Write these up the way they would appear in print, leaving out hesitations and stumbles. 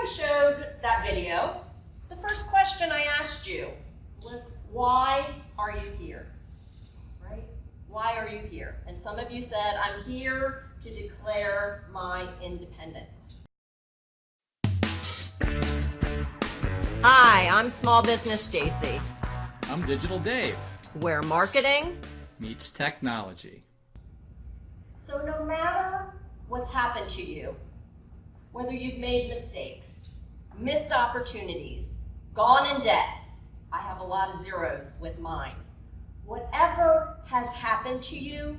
I showed that video, the first question I asked you was, why are you here? Right? Why are you here? And some of you said, I'm here to declare my independence. Hi, I'm Small Business Stacey. I'm Digital Dave. Where marketing Meets technology. So no matter what's happened to you, whether you've made mistakes, missed opportunities, gone in debt, I have a lot of zeros with mine. Whatever has happened to you,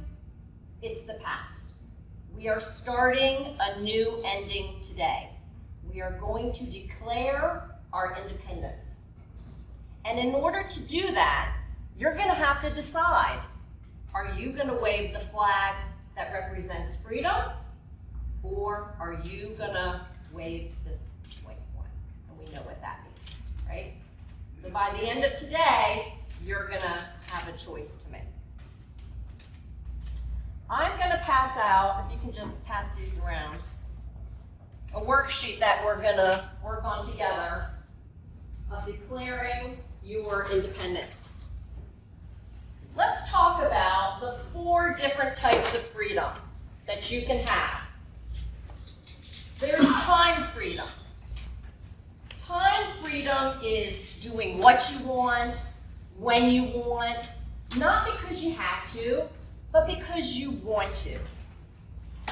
it's the past. We are starting a new ending today. We are going to declare our independence. And in order to do that, you're going to have to decide, are you going to wave the flag that represents freedom, or are you going to wave this white one? And we know what that means, right? So by the end of today, you're going to have a choice to make. I'm going to pass out, if you can just pass these around, a worksheet that we're going to work on together of declaring your independence. Let's talk about the 4 different types of freedom that you can have. There's time freedom. Time freedom is doing what you want, when you want, not because you have to, but because you want to.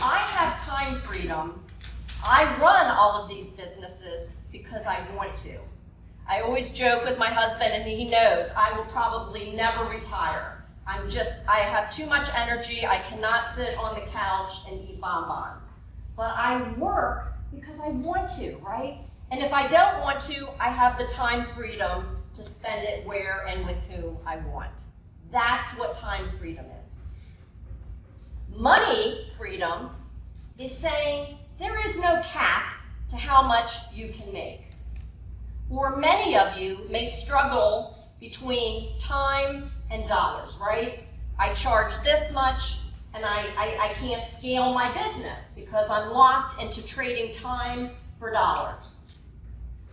I have time freedom. I run all of these businesses because I want to. I always joke with my husband, and he knows I will probably never retire. I have too much energy. I cannot sit on the couch and eat bonbons. But I work because I want to, right? And if I don't want to, I have the time freedom to spend it where and with whom I want. That's what time freedom is. Money freedom is saying there is no cap to how much you can make. Or many of you may struggle between time and dollars, right? I charge this much and I can't scale my business because I'm locked into trading time for dollars.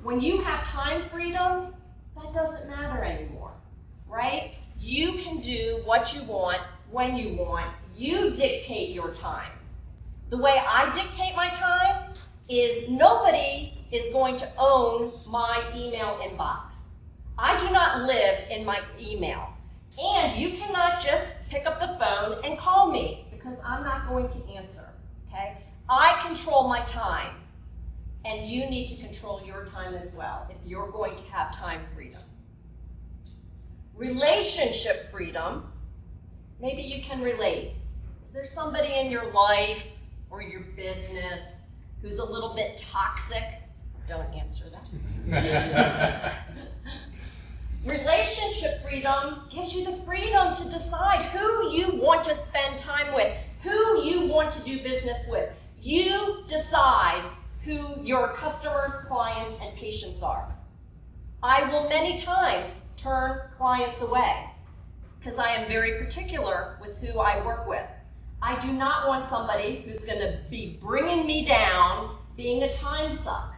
When you have time freedom, that doesn't matter anymore, right? You can do what you want, when you want. You dictate your time. The way I dictate my time is nobody is going to own my email inbox. I do not live in my email. And you cannot just pick up the phone and call me because I'm not going to answer, okay? I control my time, and you need to control your time as well if you're going to have time freedom. Relationship freedom, maybe you can relate. Is there somebody in your life or your business who's a little bit toxic? Don't answer that. Relationship freedom gives you the freedom to decide who you want to spend time with, who you want to do business with. You decide who your customers, clients, and patients are. I will many times turn clients away because I am very particular with who I work with. I do not want somebody who's going to be bringing me down, being a time suck.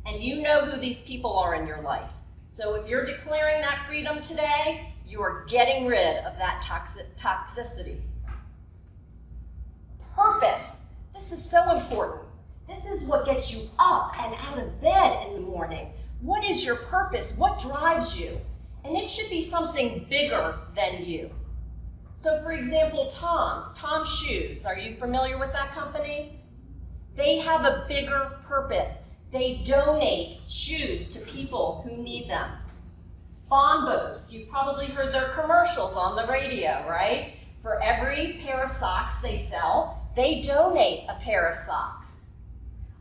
And you know who these people are in your life. So if you're declaring that freedom today, you are getting rid of that toxicity. Purpose. This is so important. This is what gets you up and out of bed in the morning. What is your purpose? What drives you? And it should be something bigger than you. So for example, Tom's Shoes. Are you familiar with that company? They have a bigger purpose. They donate shoes to people who need them. Bombos, you've probably heard their commercials on the radio, right? For every pair of socks they sell, they donate a pair of socks.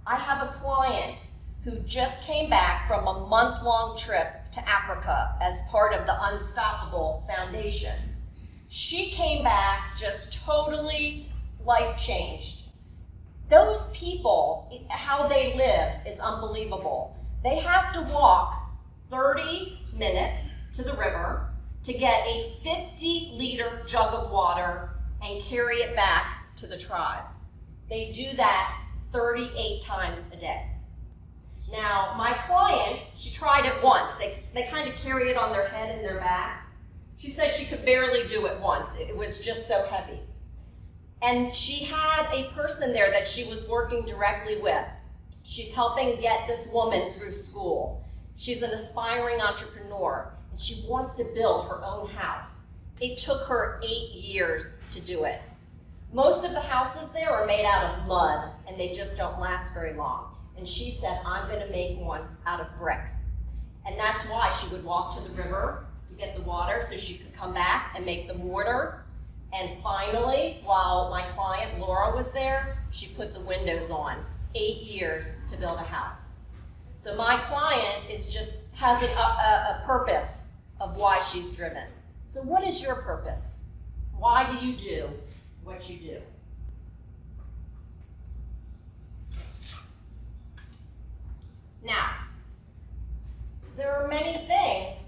I have a client who just came back from a month-long trip to Africa as part of the Unstoppable Foundation. She came back just totally life-changed. Those people, how they live is unbelievable. They have to walk 30 minutes to the river to get a 50-liter jug of water and carry it back to the tribe. They do that 38 times a day. Now, my client, she tried it once. They kind of carry it on their head and their back. She said she could barely do it once. It was just so heavy. And she had a person there that she was working directly with. She's helping get this woman through school. She's an aspiring entrepreneur, and she wants to build her own house. It took her 8 years to do it. Most of the houses there are made out of mud, and they just don't last very long. And she said, I'm gonna make one out of brick. And that's why she would walk to the river to get the water so she could come back and make the mortar. And finally, while my client Laura was there, she put the windows on. 8 years to build a house. So my client has a purpose of why she's driven. So what is your purpose? Why do you do what you do? Now, there are many things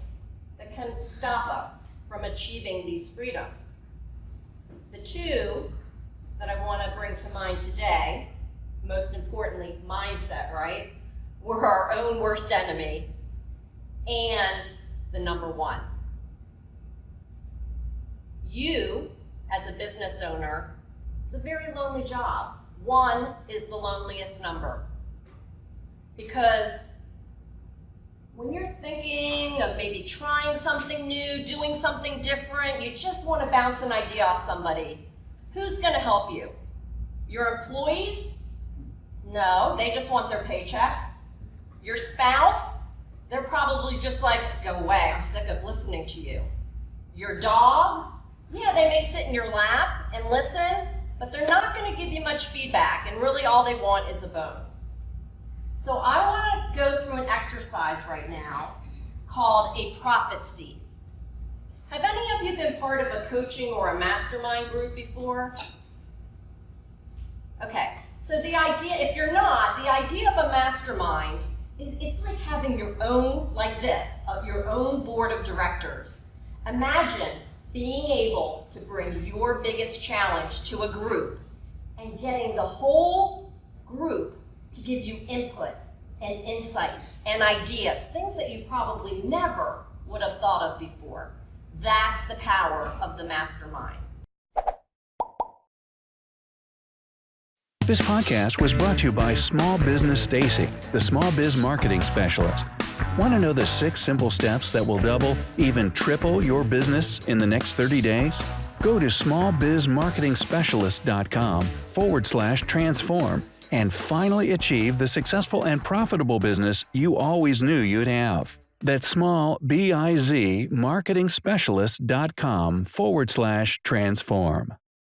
that can stop us from achieving these freedoms. The two that I want to bring to mind today, most importantly, mindset, right? We're our own worst enemy, and the number one. You, as a business owner, it's a very lonely job. One is the loneliest number. Because when you're thinking of maybe trying something new, doing something different, you just want to bounce an idea off somebody. Who's going to help you? Your employees? No, they just want their paycheck. Your spouse? They're probably just like, go away, I'm sick of listening to you. Your dog? Yeah, they may sit in your lap and listen, but they're not going to give you much feedback, and really all they want is a bone. So I want to go through an exercise right now called a profit seat. Have any of you been part of a coaching or a mastermind group before? Okay, so the idea, if you're not, the idea of a mastermind is it's like having your own, like this, your own board of directors. Imagine being able to bring your biggest challenge to a group and getting the whole group to give you input and insight and ideas, things that you probably never would have thought of before. That's the power of the mastermind. This podcast was brought to you by Small Business Stacey, the small biz marketing specialist. Want to know the 6 simple steps that will double, even triple your business in the next 30 days? Go to smallbizmarketingspecialist.com/transform and finally achieve the successful and profitable business you always knew you'd have. That's smallbizmarketingspecialist.com/transform.